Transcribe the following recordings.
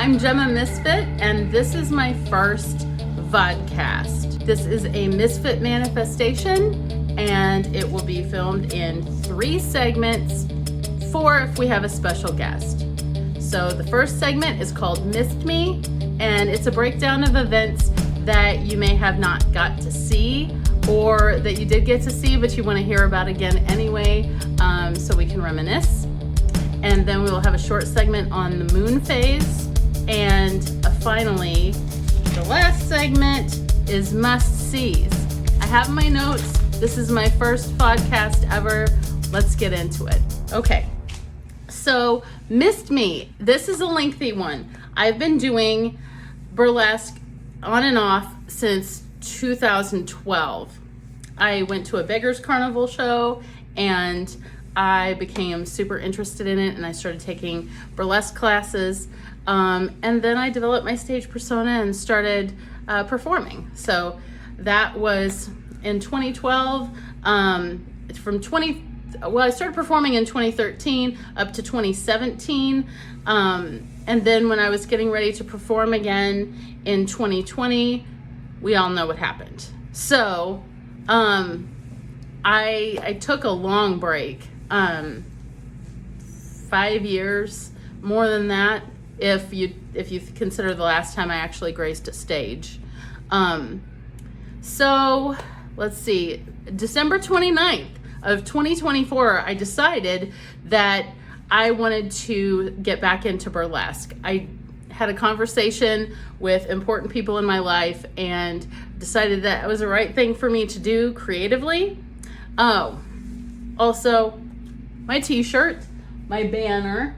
I'm Jemma Misfit, and this is my first vODDcast. This is a Misfit manifestation, and it will be filmed in 3 segments, 4 if we have a special guest. So the first segment is called Missed Me, and it's a breakdown of events that you may have not got to see, or that you did get to see but you want to hear about again anyway, so we can reminisce. And then we will have a short segment on the moon phase. And finally, the last segment is must-sees. I have my notes. This is my first podcast ever. Let's get into it. Okay, so Missed Me. This is a lengthy one. I've been doing burlesque on and off since 2012. I went to a Beggars Carnival show and I became super interested in it, and I started taking burlesque classes, and then I developed my stage persona and started performing. So that was in 2012. I started performing in 2013 up to 2017, and then when I was getting ready to perform again in 2020, we all know what happened. So I took a long break. 5 years, more than that, if you consider the last time I actually graced a stage. So let's see, December 29th of 2024, I decided that I wanted to get back into burlesque. I had a conversation with important people in my life and decided that it was the right thing for me to do creatively. Oh, also, my t-shirt, my banner,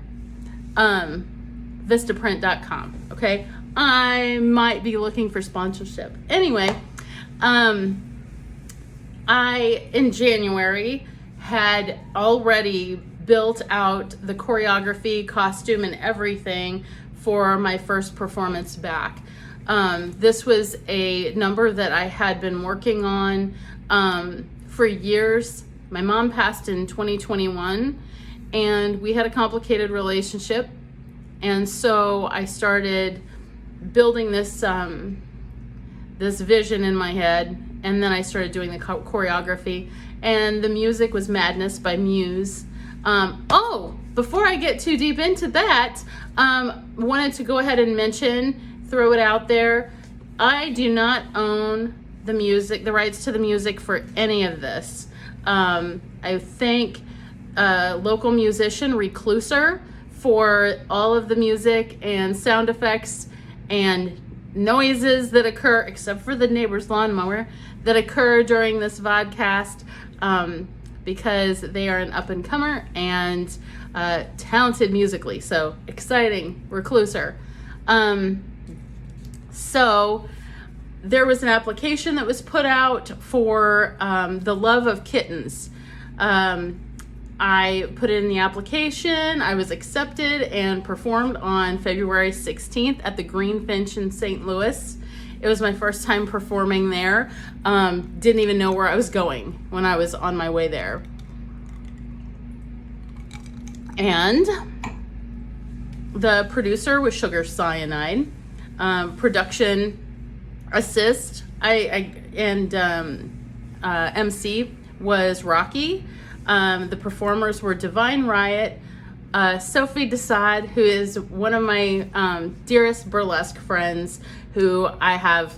vistaprint.com, okay? I might be looking for sponsorship. Anyway, I, in January, had already built out the choreography, costume, and everything for my first performance back. This was a number that I had been working on for years. My mom passed in 2021, and we had a complicated relationship. And so I started building this this vision in my head, and then I started doing the choreography. And the music was Madness by Muse. Before I get too deep into that, wanted to go ahead and throw it out there. I do not own the rights to the music for any of this. I thank local musician Recluser for all of the music and sound effects and noises that occur, except for the neighbor's lawnmower, that occur during this vODDcast, because they are an up-and-comer and talented musically. So exciting, Recluser. So there was an application that was put out for the love of kittens. I put in the application, I was accepted, and performed on February 16th at the Greenfinch in St. Louis. It was my first time performing there. Didn't even know where I was going when I was on my way there. And the producer was Sugar Cyanide. Production assist MC was Rocky. The performers were Divine Riot, Sophie Desad, who is one of my dearest burlesque friends, who I have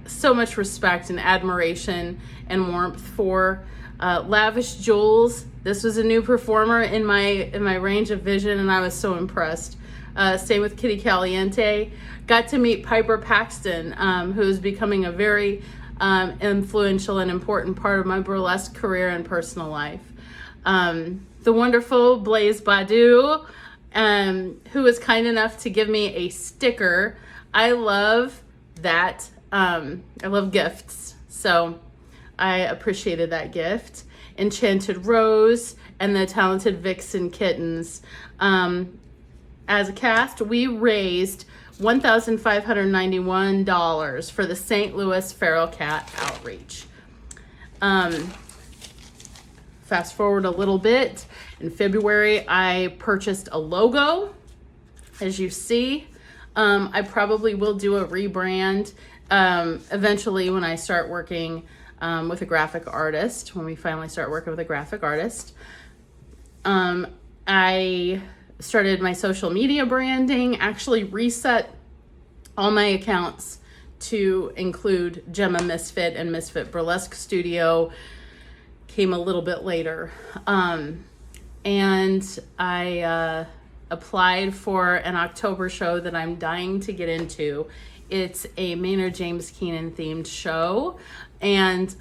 so much respect and admiration and warmth for. Lavish Jules. This was a new performer in my range of vision, and I was so impressed. Same with Kitty Caliente. Got to meet Piper Paxton, who is becoming a very influential and important part of my burlesque career and personal life. The wonderful Blaze Badu, who was kind enough to give me a sticker. I love that. I love gifts, so I appreciated that gift. Enchanted Rose and the talented Vixen Kittens. As a cast, we raised $1,591 for the St. Louis Feral Cat Outreach. Fast forward a little bit. In February, I purchased a logo, as you see. I probably will do a rebrand eventually when I start working with a graphic artist, when we finally start working with a graphic artist. I started my social media branding, actually reset all my accounts to include Jemma Misfit and Misfit Burlesque Studio. Came a little bit later. And I applied for an October show that I'm dying to get into. It's a Maynard James Keenan themed show. And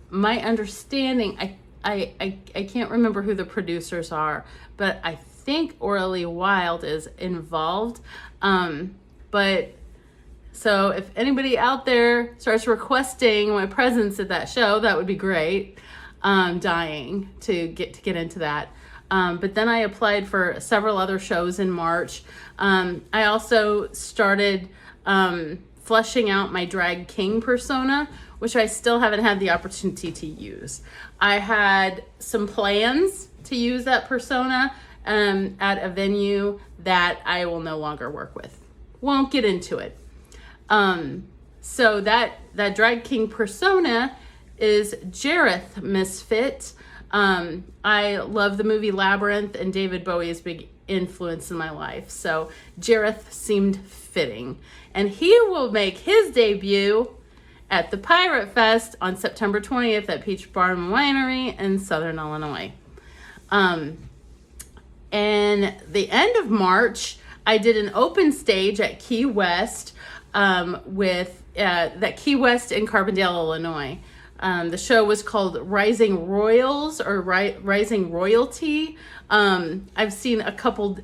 my understanding, I can't remember who the producers are, but I think Orly Wild is involved. But so if anybody out there starts requesting my presence at that show, that would be great. Dying to get into that. But then I applied for several other shows in March. I also started fleshing out my drag king persona, which I still haven't had the opportunity to use. I had some plans to use that persona at a venue that I will no longer work with. Won't get into it. So that drag king persona is Jareth Misfit. I love the movie Labyrinth, and David Bowie is a big influence in my life. So Jareth seemed fitting. And he will make his debut at the Pirate Fest on September 20th at Peach Barn Winery in Southern Illinois. And the end of March, I did an open stage at Key West that Key West in Carbondale, Illinois. The show was called Rising Royals or Rising Royalty. I've seen a couple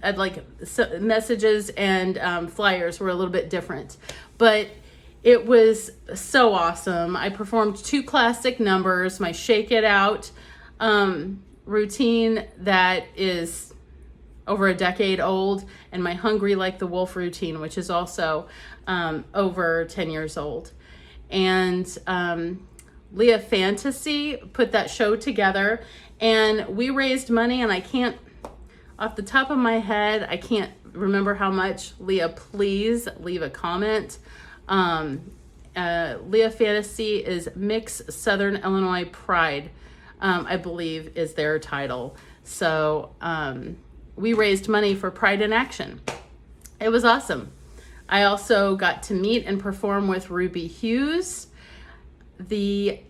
messages and flyers were a little bit different, but it was so awesome. I performed 2 classic numbers, my Shake It Out routine that is over a decade old, and my Hungry Like the Wolf routine, which is also over 10 years old. And Leah Fantasy put that show together, and we raised money, and I can't, off the top of my head, I can't remember how much. Leah, please leave a comment. Leah Fantasy is Mix Southern Illinois Pride, I believe is their title. So we raised money for Pride in Action. It was awesome. I also got to meet and perform with Ruby Hughes. I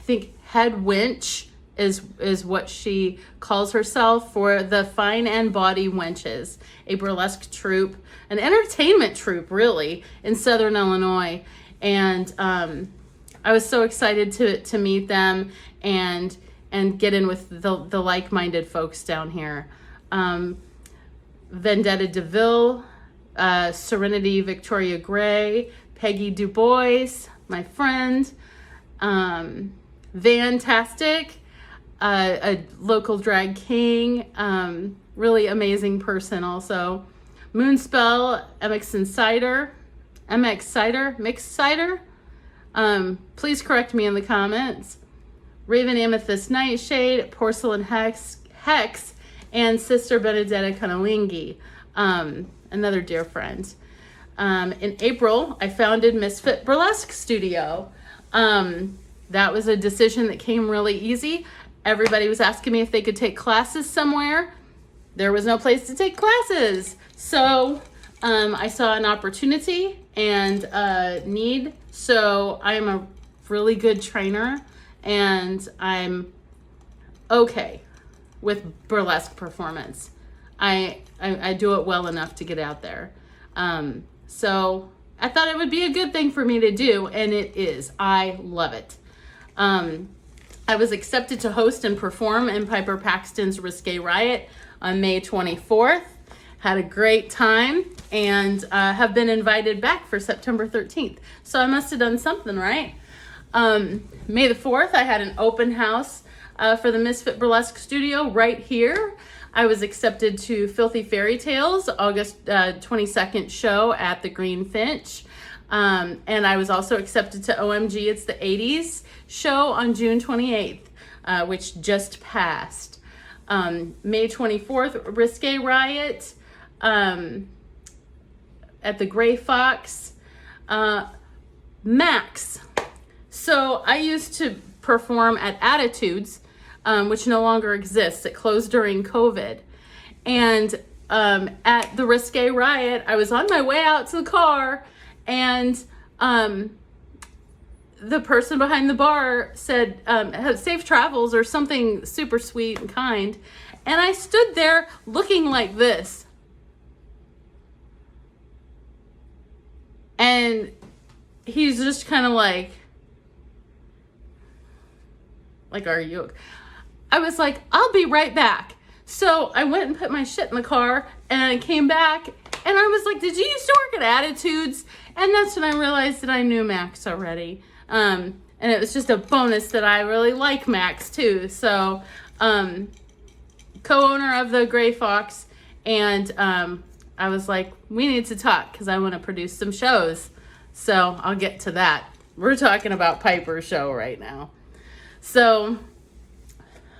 think head wench is what she calls herself for the Fine and Body Wenches, a burlesque troupe, an entertainment troupe really in Southern Illinois. And I was so excited to meet them and get in with the like-minded folks down here. Vendetta DeVille, Serenity Victoria Gray, Peggy DuBois, my friend, Vantastic, a local drag king, really amazing person also. Moonspell, MX Cider, please correct me in the comments. Raven Amethyst Nightshade, Porcelain Hex, and Sister Benedetta Kanalingi, another dear friend. In April, I founded Misfit Burlesque Studio. That was a decision that came really easy. Everybody was asking me if they could take classes somewhere. There was no place to take classes. So I saw an opportunity and a need. So I'm a really good trainer, and I'm okay with burlesque performance. I do it well enough to get out there. So I thought it would be a good thing for me to do, and it is. I love it. I was accepted to host and perform in Piper Paxton's Risque Riot on May 24th. Had a great time, and have been invited back for September 13th. So I must have done something right. May the 4th, I had an open house for the Misfit Burlesque Studio right here. I was accepted to Filthy Fairy Tales, August 22nd show at the Green Finch. And I was also accepted to OMG It's the 80s show on June 28th, which just passed. May 24th, Risque Riot. at the Gray Fox. Max. So I used to perform at Attitudes, which no longer exists. It closed during COVID. And at the Risque Riot, I was on my way out to the car, and the person behind the bar said, safe travels, or something super sweet and kind. And I stood there looking like this. And he's just kind of like, are you? I was like, I'll be right back. So I went and put my shit in the car, and I came back, and I was like, did you used to work at Attitudes? And that's when I realized that I knew Max already. And it was just a bonus that I really like Max too. So, co-owner of the Gray Fox, and I was like, we need to talk because I want to produce some shows. So I'll get to that. We're talking about Piper's show right now. So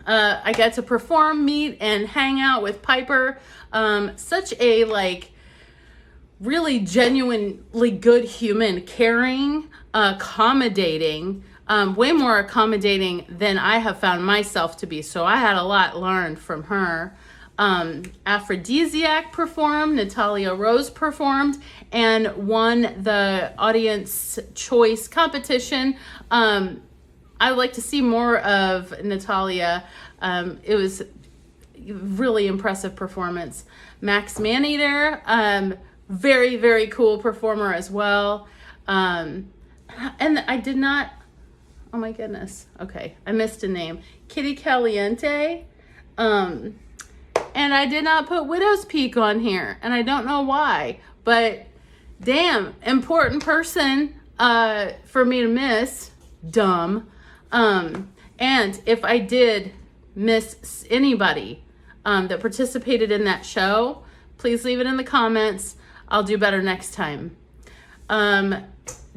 I got to perform, meet, and hang out with Piper. Such a really genuinely good human, caring, accommodating, way more accommodating than I have found myself to be. So I had a lot learned from her. Aphrodisiac performed, Natalia Rose performed, and won the audience choice competition. I would like to see more of Natalia. It was really impressive performance. Max Maneater, very, very cool performer as well. And I did not, oh my goodness. Okay, I missed a name. Kitty Caliente. And I did not put Widow's Peak on here, and I don't know why, but damn, important person for me to miss. Dumb. And if I did miss anybody that participated in that show, please leave it in the comments. I'll do better next time. In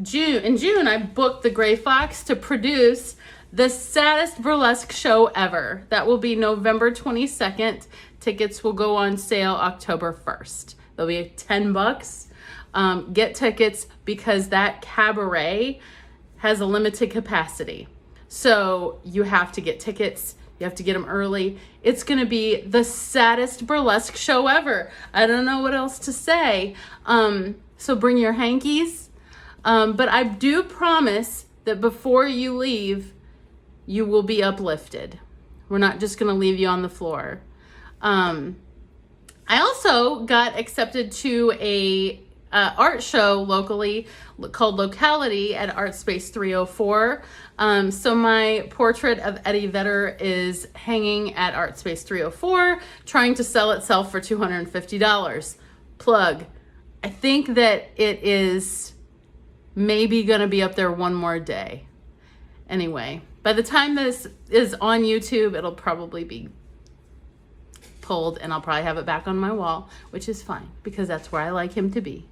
June, I booked the Gray Fox to produce the saddest burlesque show ever. That will be November 22nd. Tickets will go on sale October 1st. They'll be $10. Get tickets because that cabaret has a limited capacity. So you have to get tickets. You have to get them early. It's going to be the saddest burlesque show ever. I don't know what else to say. So bring your hankies. But I do promise that before you leave, you will be uplifted. We're not just going to leave you on the floor. I also got accepted to a art show locally called Locality at Art Space 304. So my portrait of Eddie Vedder is hanging at Art Space 304, trying to sell itself for $250. Plug. I think that it is maybe going to be up there one more day. Anyway, by the time this is on YouTube, it'll probably be pulled, and I'll probably have it back on my wall, which is fine because that's where I like him to be.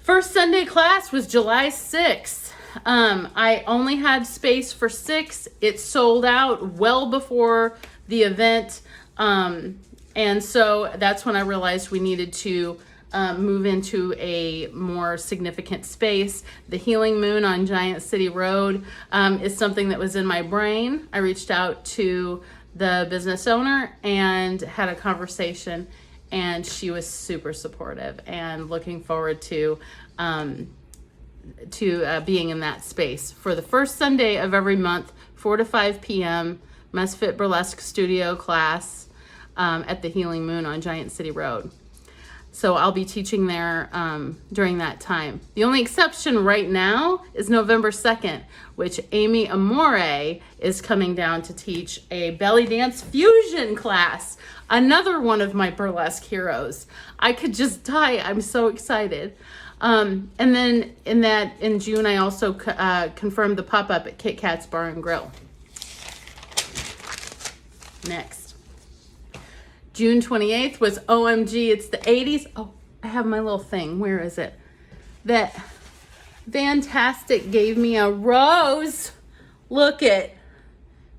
First Sunday class was July 6th. I only had space for 6. It sold out well before the event. And so that's when I realized we needed to move into a more significant space. The Healing Moon on Giant City Road is something that was in my brain. I reached out to the business owner and had a conversation, and she was super supportive and looking forward to being in that space for the first Sunday of every month, 4 to 5 p.m. Misfit Burlesque Studio class at the Healing Moon on Giant City Road. So I'll be teaching there during that time. The only exception right now is November 2nd, which Amy Amore is coming down to teach a belly dance fusion class. Another one of my burlesque heroes. I could just die. I'm so excited. And then in June, I also confirmed the pop-up at Kit Kat's Bar and Grill. Next. June 28th was OMG, it's the 80s. Oh, I have my little thing. Where is it? That Fantastic gave me a rose. Look it.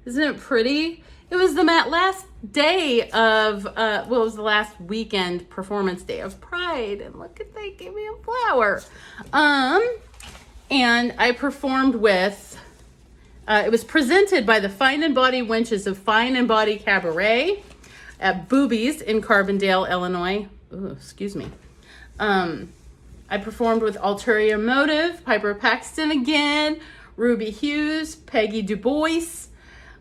Isn't it pretty? It was the last day of, it was the last weekend performance day of Pride. And look at, they gave me a flower. And I performed with, it was presented by the Fine and Body Wenches of Fine and Body Cabaret at Boobies in Carbondale, Illinois. Ooh, excuse me. I performed with Ulterior Motive, Piper Paxton again, Ruby Hughes, Peggy Du Bois,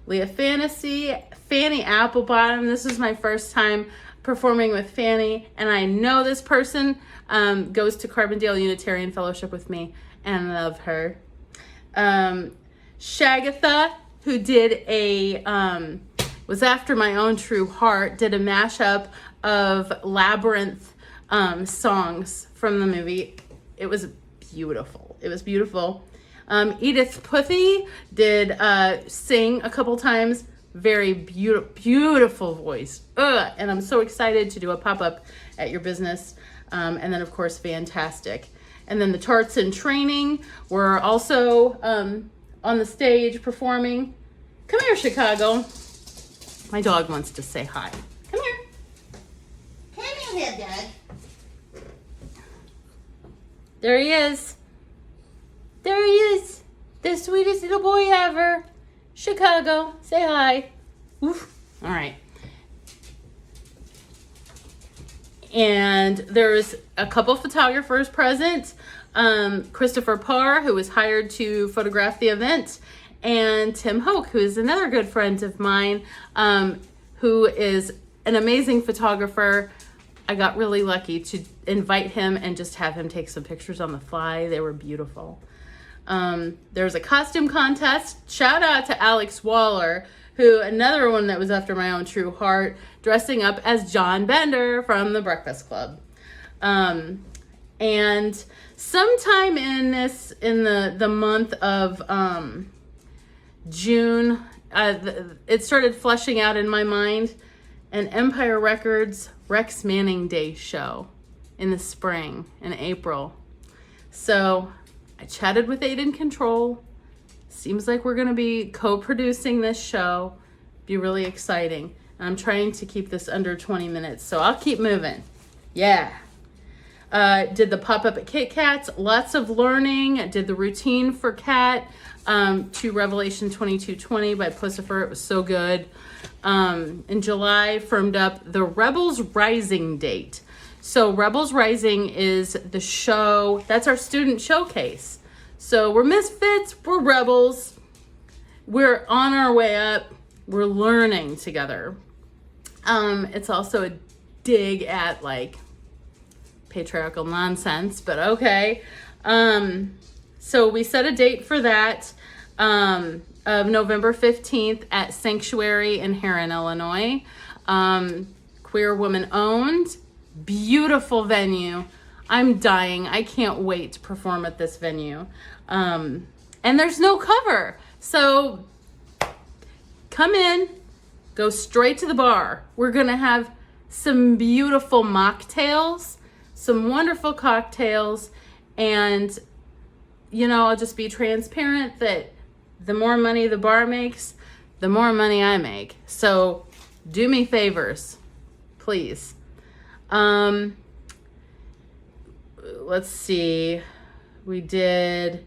Leah Fantasy, Fanny Applebottom. This was my first time performing with Fanny, and I know this person goes to Carbondale Unitarian Fellowship with me, and I love her. Shagatha, who did was After My Own True Heart, did a mashup of Labyrinth songs from the movie. It was beautiful. It was beautiful. Edith Puthy did sing a couple times. Very beautiful voice. And I'm so excited to do a pop-up at your business. And then, of course, Fantastic. And then the Tarts in Training were also on the stage performing. Come here, Chicago. My dog wants to say hi. Come here. Come here, Doug. There he is. There he is. The sweetest little boy ever. Chicago, say hi. Oof. All right. And there's a couple photographers present. Christopher Parr, who was hired to photograph the event, and Tim Hoke, who is another good friend of mine, who is an amazing photographer. I got really lucky to invite him and just have him take some pictures on the fly. They were beautiful. There's a costume contest. Shout out to Alex Waller, who, another one that was after my own true heart, dressing up as John Bender from the Breakfast Club. And sometime in the month of June, it started fleshing out in my mind an Empire Records Rex Manning Day show in the spring, in April. So I chatted with Aiden Control. Seems like we're going to be co-producing this show. Be really exciting. I'm trying to keep this under 20 minutes, so I'll keep moving. Yeah. Did the pop-up at Kit Kat's. Lots of learning. Did the routine for Kat to Revelation 22:20 by Pussifer. It was so good. In July, firmed up the Rebels Rising date. So Rebels Rising is the show, that's our student showcase. So we're misfits, we're rebels, we're on our way up, we're learning together. It's also a dig at like patriarchal nonsense, but okay. So we set a date for that of November 15th at Sanctuary in Heron, Illinois. Queer woman owned. Beautiful venue. I'm dying. I can't wait to perform at this venue. And there's no cover. So come in, go straight to the bar. We're going to have some beautiful mocktails, some wonderful cocktails, and, I'll just be transparent that the more money the bar makes, the more money I make. So do me favors, please. Let's see. We did.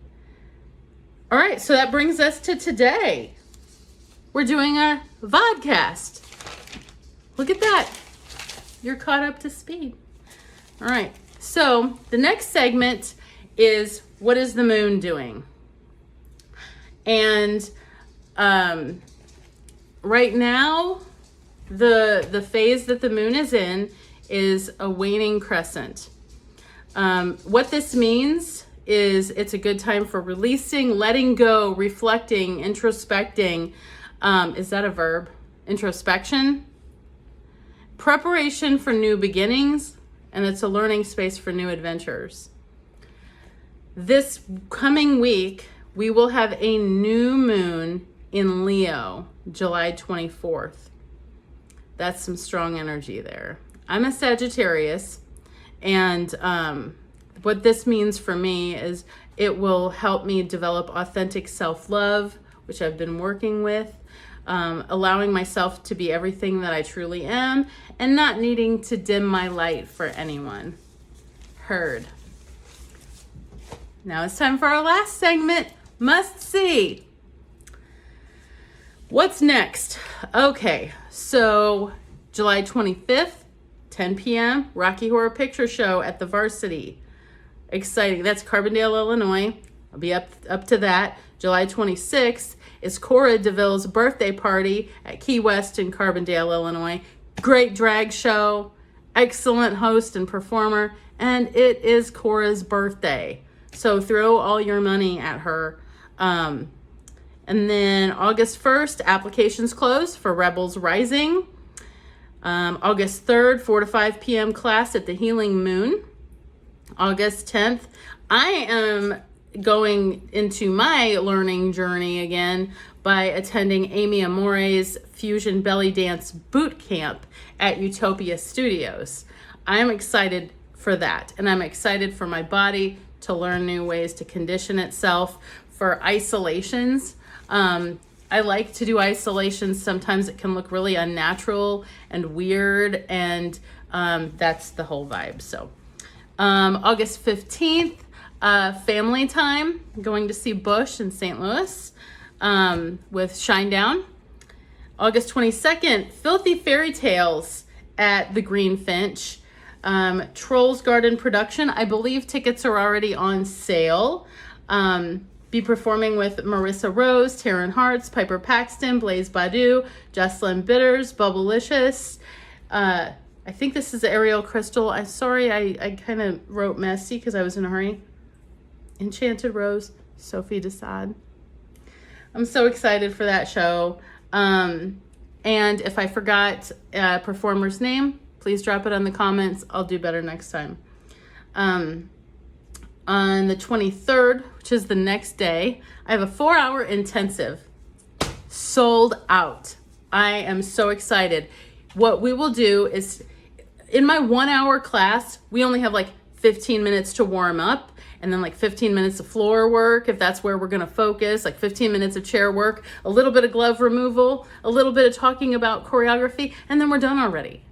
All right. So that brings us to today. We're doing our vODDcast. Look at that. You're caught up to speed. All right. So the next segment is, what is the moon doing? And, right now, the phase that the moon is in is a waning crescent. What this means is it's a good time for releasing, letting go, reflecting, introspecting. Is that a verb? Introspection. Preparation for new beginnings, and it's a learning space for new adventures. This coming week, we will have a new moon in Leo, July 24th. That's some strong energy there. I'm a Sagittarius, and what this means for me is it will help me develop authentic self-love, which I've been working with. allowing myself to be everything that I truly am and not needing to dim my light for anyone. Heard. Now it's time for our last segment, Must See. What's next? Okay, so July 25th, 10 p.m., Rocky Horror Picture Show at the Varsity. Exciting. That's Carbondale, Illinois. I'll be up to that. July 26th is Cora DeVille's birthday party at Key West in Carbondale, Illinois. Great drag show, excellent host and performer, and it is Cora's birthday. So throw all your money at her. And then August 1st, applications close for Rebels Rising. August 3rd, 4 to 5 p.m. class at the Healing Moon. August 10th, I am going into my learning journey again by attending Amy Amore's Fusion Belly Dance Boot Camp at Utopia Studios. I'm excited for that, and I'm excited for my body to learn new ways to condition itself for isolations. I like to do isolations. Sometimes it can look really unnatural and weird, and that's the whole vibe. So August 15th, family time, going to see Bush in St. Louis with Shinedown. August 22nd, Filthy Fairy Tales at the Greenfinch. Trolls Garden production. I believe tickets are already on sale. Be performing with Marissa Rose, Taryn Hartz, Piper Paxton, Blaze Badu, Jocelyn Bitters, Bubblicious. I think this is Ariel Crystal. I'm sorry, I kind of wrote messy because I was in a hurry. Enchanted Rose, Sophie Desad. I'm so excited for that show. And if I forgot a performer's name, please drop it on the comments. I'll do better next time. On the 23rd, which is the next day, I have a 4-hour intensive. Sold out. I am so excited. What we will do is, in my 1-hour class, we only have like 15 minutes to warm up, and then like 15 minutes of floor work, if that's where we're gonna focus, like 15 minutes of chair work, a little bit of glove removal, a little bit of talking about choreography, and then we're done already.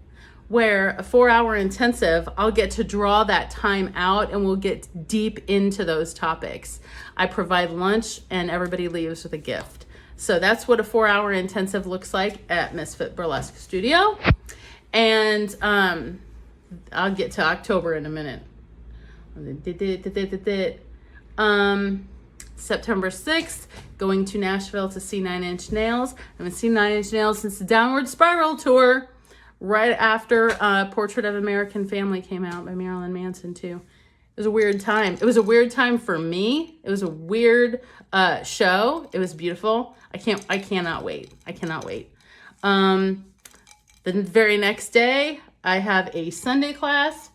Where a 4-hour intensive, I'll get to draw that time out and we'll get deep into those topics. I provide lunch and everybody leaves with a gift. So that's what a 4-hour intensive looks like at Misfit Burlesque Studio. And I'll get to October in a minute. September 6th, going to Nashville to see 9 Inch Nails. I haven't seen 9 Inch Nails since the Downward Spiral tour. Right after Portrait of American Family came out by Marilyn Manson too. It was a weird time. It was a weird time for me. It was a weird show. It was beautiful. I cannot wait. I cannot wait. The very next day, I have a Sunday class.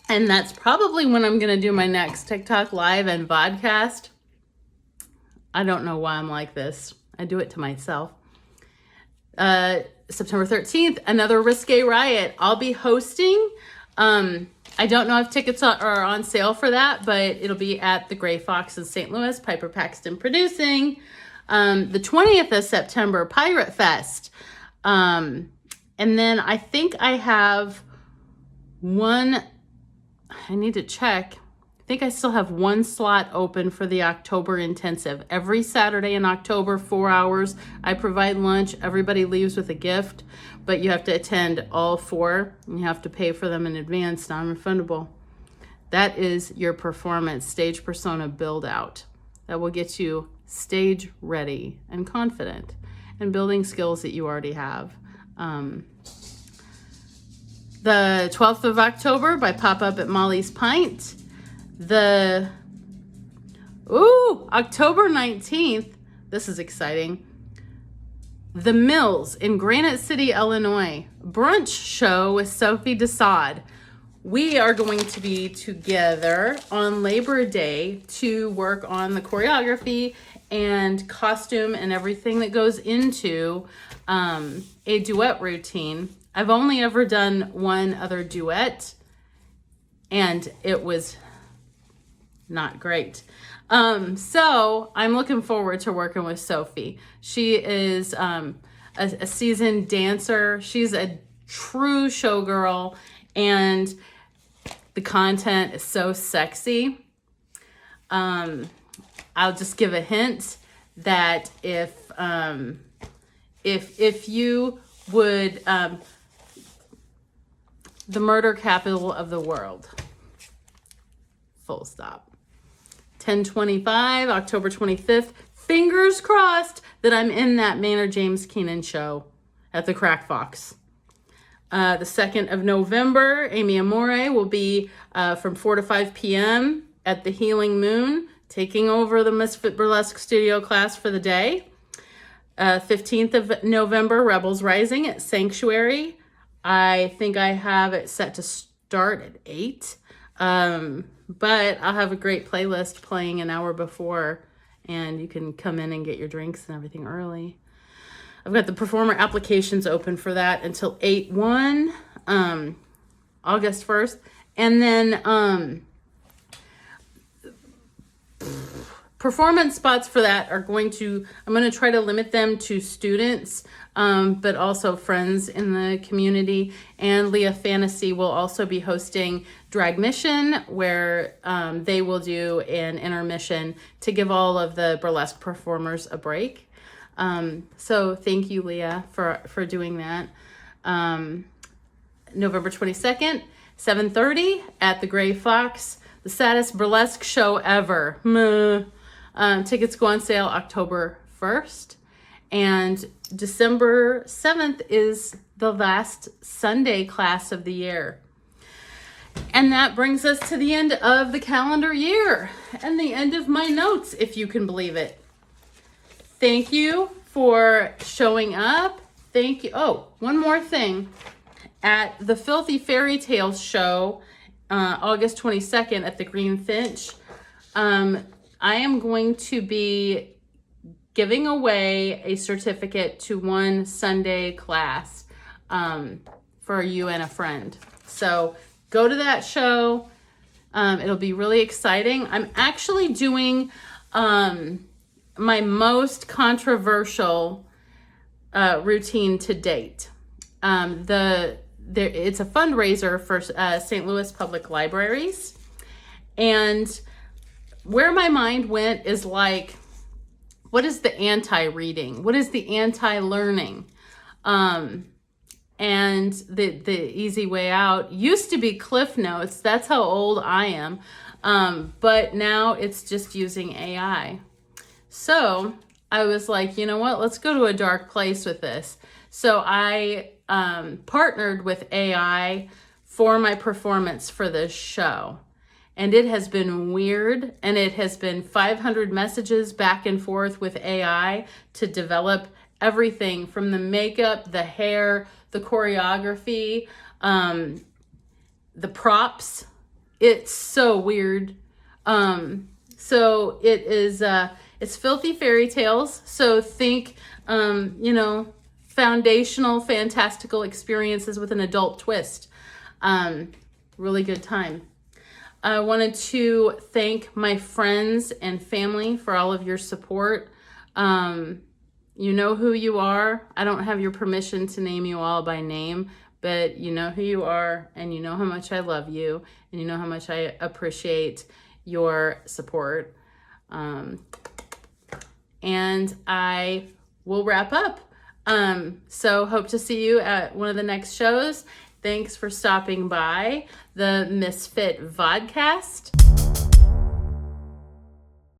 And that's probably when I'm going to do my next TikTok live and vODDcast. I don't know why I'm like this. I do it to myself. September 13th, another Risque Riot. I'll be hosting. I don't know if tickets are on sale for that, but it'll be at the Gray Fox in St. Louis, Piper Paxton producing. The 20th of September, Pirate Fest. And then I think I have one, I need to check. I think I still have one slot open for the October intensive. Every Saturday in October, 4 hours. I provide lunch. Everybody leaves with a gift, but you have to attend all 4 and you have to pay for them in advance, non-refundable. That is your performance stage persona build out. That will get you stage ready and confident and building skills that you already have. The 12th of October by Pop Up at Molly's Pint. October 19th, this is exciting. The Mills in Granite City, Illinois, brunch show with Sophie Desad. We are going to be together on Labor Day to work on the choreography and costume and everything that goes into a duet routine. I've only ever done one other duet, and it was not great. So I'm looking forward to working with Sophie. She is a seasoned dancer. She's a true showgirl, and the content is so sexy. I'll just give a hint that if you would, the murder capital of the world, full stop. 10/25, October 25th. Fingers crossed that I'm in that Maynard James Keenan show at the Crack Fox. The 2nd of November, Amy Amore will be from 4 to 5 p.m. at the Healing Moon, taking over the Misfit Burlesque studio class for the day. 15th of November, Rebels Rising at Sanctuary. I think I have it set to start at 8. But I'll have a great playlist playing an hour before, and you can come in and get your drinks and everything early. I've got the performer applications open for that until 8/1, August 1st. And then performance spots for that I'm going to try to limit them to students, but also friends in the community. And Leah Fantasy will also be hosting Drag Mission, where they will do an intermission to give all of the burlesque performers a break. So thank you, Leah, for doing that. November 22nd, 7:30 at the Gray Fox, the saddest burlesque show ever. Tickets go on sale October 1st. And December 7th is the last Sunday class of the year. And that brings us to the end of the calendar year and the end of my notes, if you can believe it. Thank you for showing up. Thank you. Oh, one more thing. At the Filthy Fairy Tales show, August 22nd at the Green Finch, I am going to be giving away a certificate to one Sunday class for you and a friend. So go to that show. It'll be really exciting. I'm actually doing my most controversial routine to date. It's a fundraiser for St. Louis Public Libraries. And where my mind went is like, what is the anti-reading? What is the anti-learning? And the easy way out used to be Cliff Notes. That's how old I am. But now it's just using AI. So I was like, you know what? Let's go to a dark place with this. So I partnered with AI for my performance for this show. And it has been weird, and it has been 500 messages back and forth with AI to develop everything from the makeup, the hair, the choreography, the props. It's so weird. So it is, it's Filthy Fairy Tales. So think, foundational, fantastical experiences with an adult twist. Really good time. I wanted to thank my friends and family for all of your support. You know who you are. I don't have your permission to name you all by name, but you know who you are, and you know how much I love you, and you know how much I appreciate your support. And I will wrap up. So hope to see you at one of the next shows. Thanks for stopping by the Misfit vODDcast.